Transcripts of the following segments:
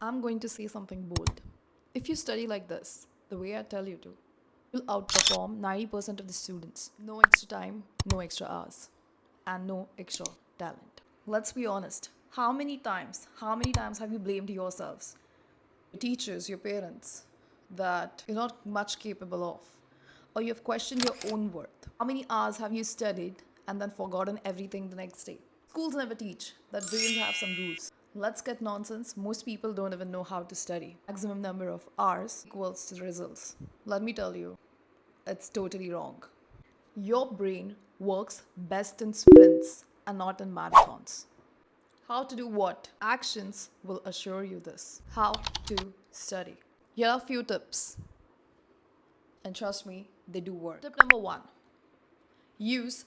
I'm going to say something bold. If you study like this, the way I tell you to, you'll outperform 90% of the students. No extra time, no extra hours, and no extra talent. Let's be honest. How many times have you blamed yourselves, your teachers, your parents, that you're not much capable of? Or you've questioned your own worth? How many hours have you studied and then forgotten everything the next day? Schools never teach that brains have some rules. Let's get nonsense. Most people don't even know how to study. Maximum number of hours equals to results. Let me tell you, it's totally wrong. Your brain works best in sprints and not in marathons. How to do what? Actions will assure you this. How to study. Here are a few tips, and trust me, they do work. Tip number one, use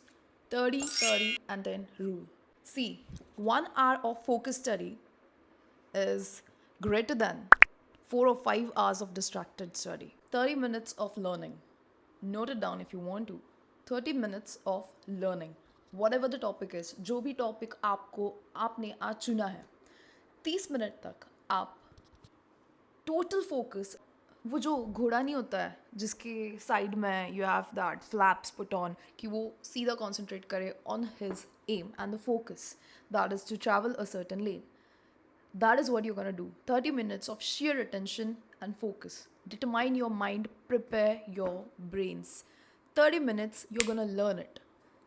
30, 30, and 10 rule. See, 1 hour of focused study is greater than 4 or 5 hours of distracted study. 30 minutes of learning. Note it down if you want to. 30 minutes of learning. Whatever the topic is, जो भी topic आपने आज चुना है, 30 minute तक आप total focus, वो जो घोड़ा नहीं होता है जिसके साइड में you have that flaps put on, कि वो सीधा कॉन्सेंट्रेट करे on his aim and the focus that is to travel a certain lane. That is what you're going to do. 30 minutes of sheer attention and focus. Determine your mind, prepare your brains. 30 minutes, you're going to learn it.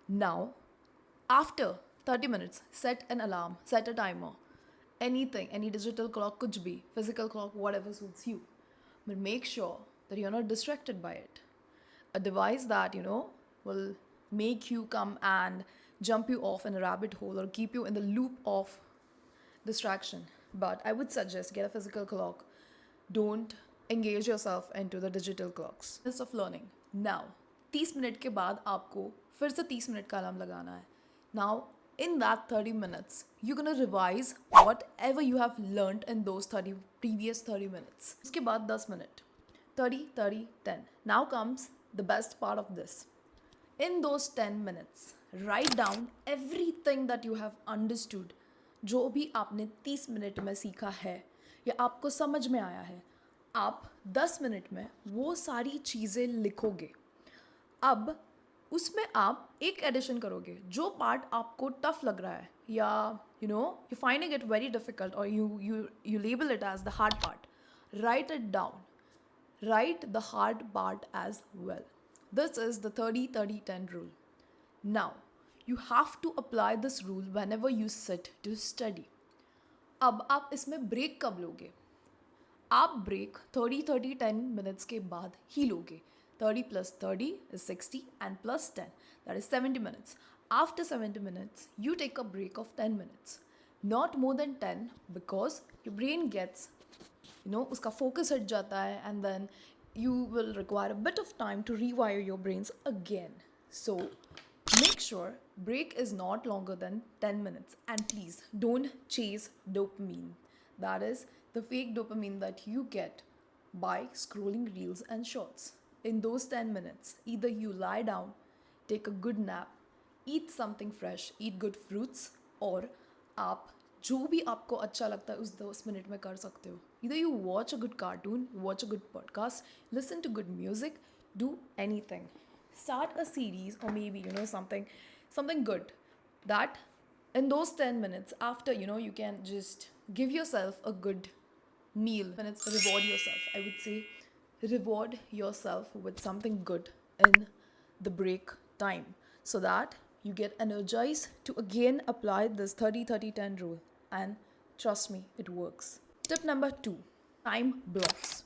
Now, after 30 minutes, set an alarm, set a timer. Anything, any digital clock, could be, physical clock, whatever suits you. But make sure that you're not distracted by it. A device that, will make you come and jump you off in a rabbit hole or keep you in the loop of distraction. But I would suggest get a physical clock. Don't engage yourself into the digital clocks. This of learning. Now, 30 minute के बाद आपको फिर से 30 minute का alarm लगाना है. Now, in that 30 minutes, you're gonna revise whatever you have learned in those previous 30 minutes. उसके बाद 10 minute. 30, 30, 10. Now comes the best part of this. In those 10 minutes, write down everything that you have understood. जो भी आपने 30 minute में सीखा है या आपको समझ में आया है, आप 10 मिनट में वो सारी चीज़ें लिखोगे. अब उसमें आप एक एडिशन करोगे. जो पार्ट आपको टफ लग रहा है या you finding it very difficult और you label it as the hard part, write it down. Write the hard part as well. This is the 30, 30, 10 rule. Now, you have to apply this rule whenever you sit to study. अब आप इसमें break कब लोगे? आप break 30, 30, 10 minutes के बाद ही लोगे. 30 plus 30 is 60 and plus 10, that is 70 minutes. After 70 minutes, you take a break of 10 minutes. Not more than 10, because your brain gets, उसका focus हट जाता है, and then you will require a bit of time to rewire your brains again. So make sure break is not longer than 10 minutes, and please don't chase dopamine. That is the fake dopamine that you get by scrolling reels and shorts. In those 10 minutes, either you lie down, take a good nap, eat something fresh, eat good fruits, और आप जो भी आपको अच्छा लगता है उस 10 minute में कर सकते हो. Either you watch a good cartoon, watch a good podcast, listen to good music, do anything. Start a series, or maybe something good, that in those 10 minutes after, you can just give yourself a good meal. When it's reward yourself, I would say reward yourself with something good in the break time, so that you get energized to again apply this 30, 30, 10 rule. And trust me, it works. Tip number 2, time blocks.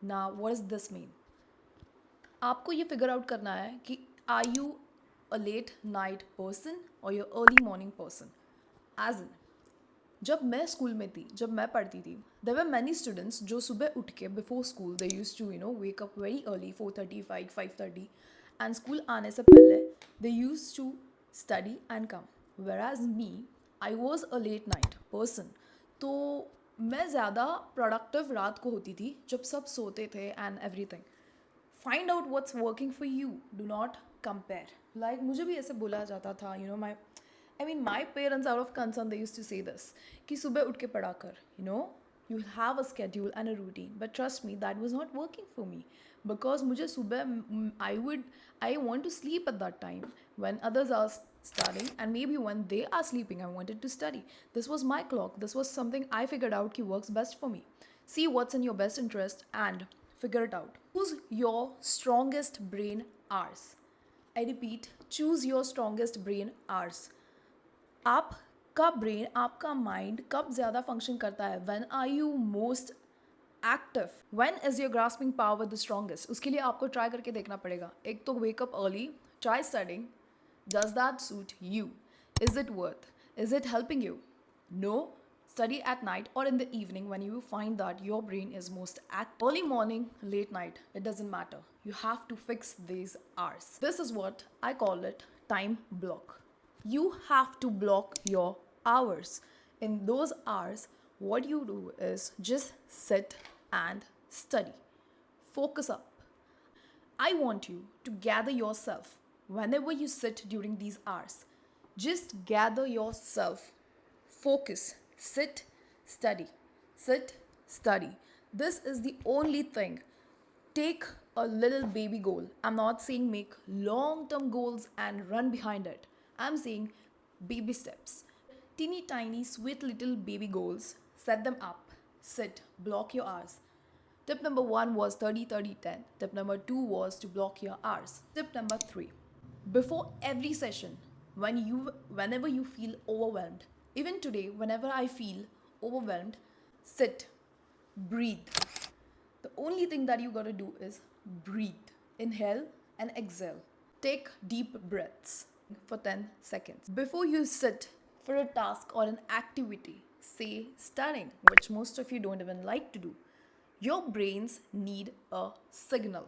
Now, what does this mean? आपको ये figure out करना है कि are you a late night person और you early morning person. As in, जब मैं school में थी, जब मैं पढ़ती थी, देयर वर मैनी स्टूडेंट्स जो सुबह उठ के before school they used to wake up very early, 4:30, 5:30, and school आने से पहले they used to study and come. Whereas me, I was a late night person. तो मैं ज़्यादा प्रोडक्टिव रात को होती थी जब सब सोते थे and everything. Find out what's working for you, do not compare. Like मुझे भी ऐसे बोला जाता था, my parents out of concern they used to say this कि सुबह उठ के पढ़ा कर, You have a schedule and a routine, but trust me, that was not working for me because मुझे सुबह I want to sleep at that time when others are studying, and maybe when they are sleeping I wanted to study. This was my clock. This was something I figured out ki works best for me. See what's in your best interest and figure it out. Choose your strongest brain hours. I repeat, choose your strongest brain hours. आपका brain, आपका mind कब ज़्यादा function करता है? When are you most active? When is your grasping power the strongest? उसके लिए आपको try करके देखना पड़ेगा. एक तो wake up early, try studying. Does that suit you? Is it worth? Is it helping you? No. Study at night or in the evening when you find that your brain is most active. Early morning, late night, it doesn't matter. You have to fix these hours. This is what I call it time block. You have to block your hours. In those hours, what you do is just sit and study. Focus up. I want you to gather yourself whenever you sit during these hours. Just gather yourself. Focus. Sit, study. Sit, study. This is the only thing. Take a little baby goal. I'm not saying make long term goals and run behind it. I'm saying baby steps. Teeny tiny, sweet little baby goals. Set them up. Sit. Block your hours. Tip number 1 was 30 30 10. Tip number 2 was to block your hours. Tip number 3. Before every session, whenever you feel overwhelmed, even today, whenever I feel overwhelmed, sit, breathe. The only thing that you gotta do is breathe. Inhale and exhale. Take deep breaths for 10 seconds. Before you sit for a task or an activity, say studying, which most of you don't even like to do, your brains need a signal.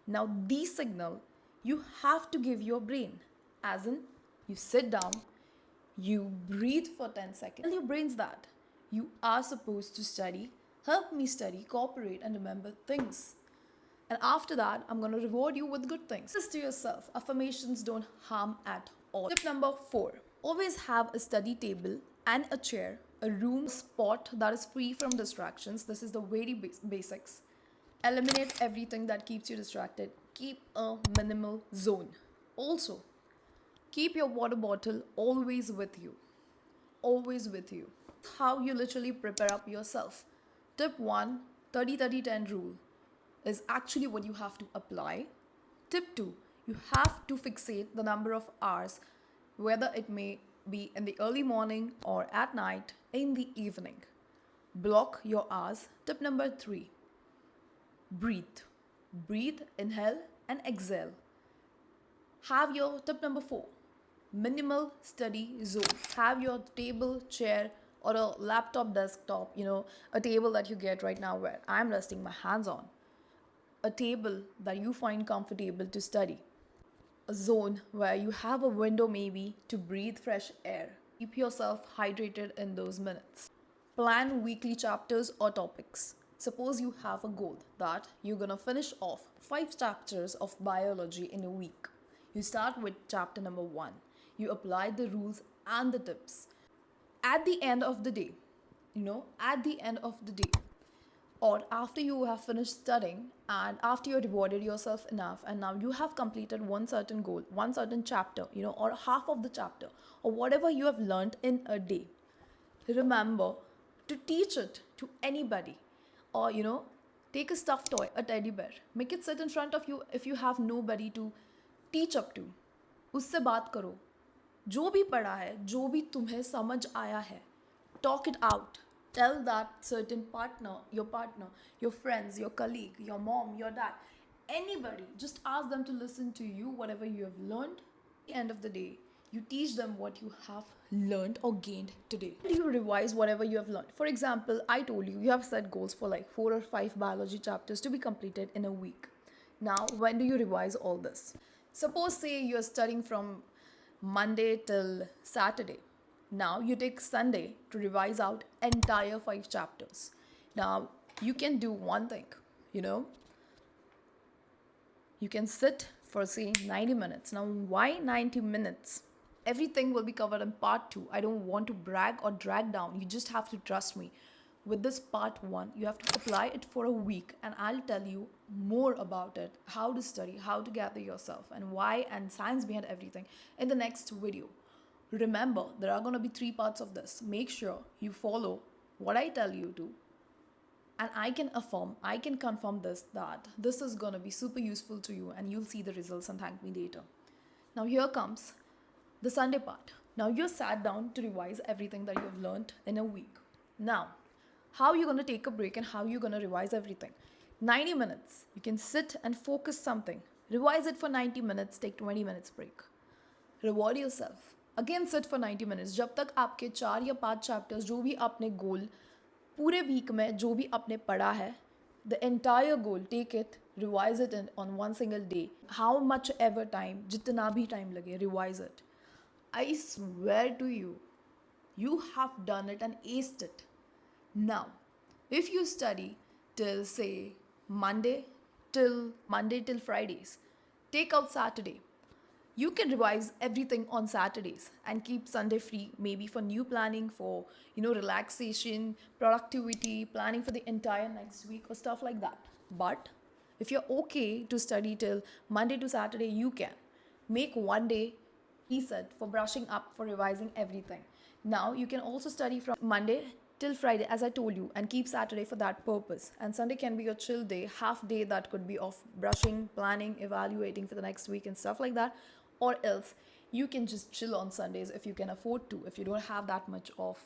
Now, this signal you have to give your brain, as in, you sit down, you breathe for 10 seconds. Tell your brains that you are supposed to study. Help me study, cooperate, and remember things. And after that, I'm going to reward you with good things. This to yourself. Affirmations don't harm at all. Tip number 4. Always have a study table and a chair, a room spot that is free from distractions. This is the very basics. Eliminate everything that keeps you distracted. Keep a minimal zone. Also, keep your water bottle always with you. Always with you. How you literally prepare up yourself. Tip 1, 30 30 10 rule is actually what you have to apply. Tip 2, you have to fixate the number of hours, whether it may be in the early morning or at night, in the evening. Block your hours. Tip number 3, breathe. Breathe, inhale and exhale. Have your tip number 4, minimal study zone. Have your table, chair, or a laptop desktop, a table that you get right now where I'm resting my hands on. A table that you find comfortable to study. A zone where you have a window maybe to breathe fresh air. Keep yourself hydrated in those minutes. Plan weekly chapters or topics. Suppose you have a goal that you're gonna finish off 5 chapters of biology in a week. You start with chapter number 1. You apply the rules and the tips. At the end of the day, or after you have finished studying and after you rewarded yourself enough and now you have completed one certain goal, one certain chapter, or half of the chapter, or whatever you have learned in a day, remember to teach it to anybody. Or, take a stuffed toy, a teddy bear, make it sit in front of you if you have nobody to teach up to. उससे बात करो. जो भी पढ़ा है, जो भी तुम्हें समझ आया है, talk it out. Tell that certain partner, your friends, your colleague, your mom, your dad, anybody. Just ask them to listen to you, whatever you have learned. At the end of the day, you teach them what you have learned or gained today. You revise whatever you have learned. For example, I told you, you have set goals for like 4 or 5 biology chapters to be completed in a week. Now, when do you revise all this? Suppose, say, you're studying from Monday till Saturday. Now you take Sunday to revise out entire 5 chapters. Now you can do one thing, you can sit for say 90 minutes. Now why 90 minutes? Everything will be covered in part 2. I don't want to brag or drag down. You just have to trust me. with this part 1, you have to apply it for a week, and I'll tell you more about it, how to study, how to gather yourself, and why, and science behind everything in the next video. Remember, there are going to be 3 parts of this. Make sure you follow what I tell you to, and I can confirm this, that this is going to be super useful to you, and you'll see the results and thank me later. Now here comes the Sunday part. Now you're sat down to revise everything that you've learned in a week. Now, how you're going to take a break and how you're going to revise everything. 90 minutes. You can sit and focus something. Revise it for 90 minutes, take 20 minutes break. Reward yourself. Again sit for 90 minutes. जब तक आपके 4 या 5 chapters जो भी आपने गोल पूरे week में जो भी आपने पढ़ा है, the entire goal, take it, revise it on one single day. How much ever time, जितना भी time लगे, revise it. I swear to you, you have done it and aced it. Now, if you study till say Monday till Fridays, take out Saturday. You can revise everything on Saturdays and keep Sunday free, maybe for new planning, for relaxation, productivity, planning for the entire next week or stuff like that. But if you're okay to study till Monday to Saturday, you can make one day reset for brushing up, for revising everything. Now you can also study from Monday till Friday, as I told you, and keep Saturday for that purpose. And Sunday can be your chill day, half day that could be of brushing, planning, evaluating for the next week and stuff like that. Or else you can just chill on Sundays if you can afford to, if you don't have that much of,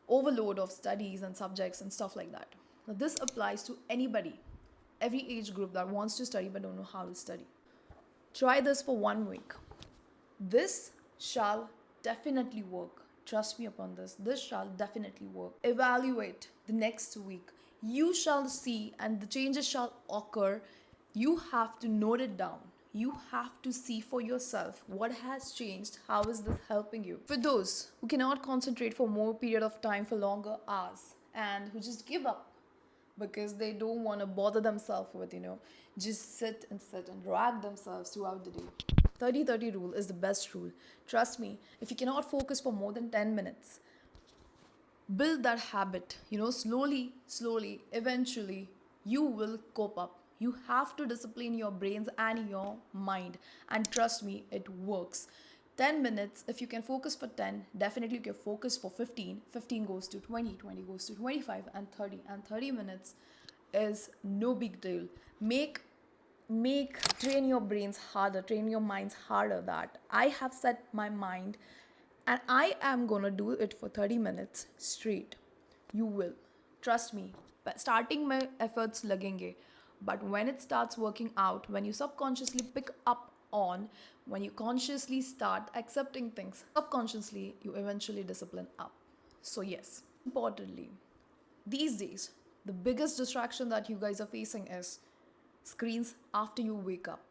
overload of studies and subjects and stuff like that. Now this applies to anybody, every age group that wants to study but don't know how to study. Try this for 1 week. This shall definitely work. Trust me upon this. This shall definitely work. Evaluate the next week. You shall see, and the changes shall occur. You have to note it down. You have to see for yourself what has changed, how is this helping you. For those who cannot concentrate for more period of time, for longer hours, and who just give up because they don't want to bother themselves with, just sit and drag themselves throughout the day. 30-30 rule is the best rule. Trust me, if you cannot focus for more than 10 minutes, build that habit, slowly, eventually, you will cope up. You have to discipline your brains and your mind. And trust me, it works. 10 minutes, if you can focus for 10, definitely you can focus for 15. 15 goes to 20, 20 goes to 25 and 30. And 30 minutes is no big deal. Train your brains harder, train your minds harder, that I have set my mind and I am gonna do it for 30 minutes straight. You will. Trust me. Starting my efforts lagenge. But when it starts working out, when you subconsciously pick up on, when you consciously start accepting things, subconsciously, you eventually discipline up. So yes, importantly, these days, the biggest distraction that you guys are facing is screens after you wake up.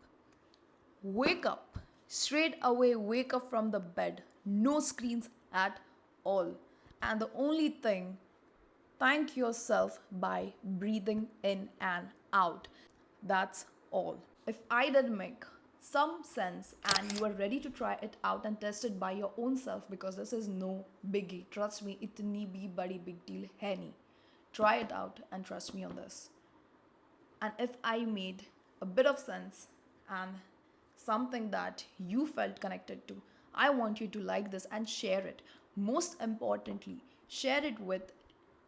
Wake up. Straight away, wake up from the bed. No screens at all. And the only thing, thank yourself by breathing in and out. That's all. If I did make some sense and you are ready to try it out and test it by your own self, because this is no biggie. Trust me, itni bhi badi big deal hai nahi. Try it out and trust me on this. And if I made a bit of sense and something that you felt connected to, I want you to like this and share it. Most importantly, share it with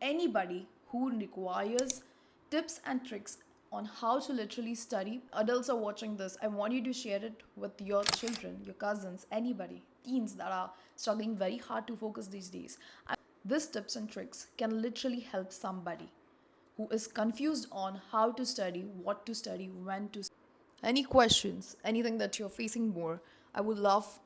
anybody who requires tips and tricks on how to literally study. Adults are watching this. I want you to share it with your children, your cousins, anybody, teens that are struggling very hard to focus these days. This tips and tricks can literally help somebody who is confused on how to study, what to study, when to study. Any questions, anything that you're facing more, I would love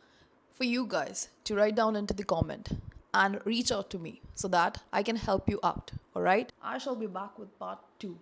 for you guys to write down into the comment and reach out to me so that I can help you out. All right? I shall be back with part 2.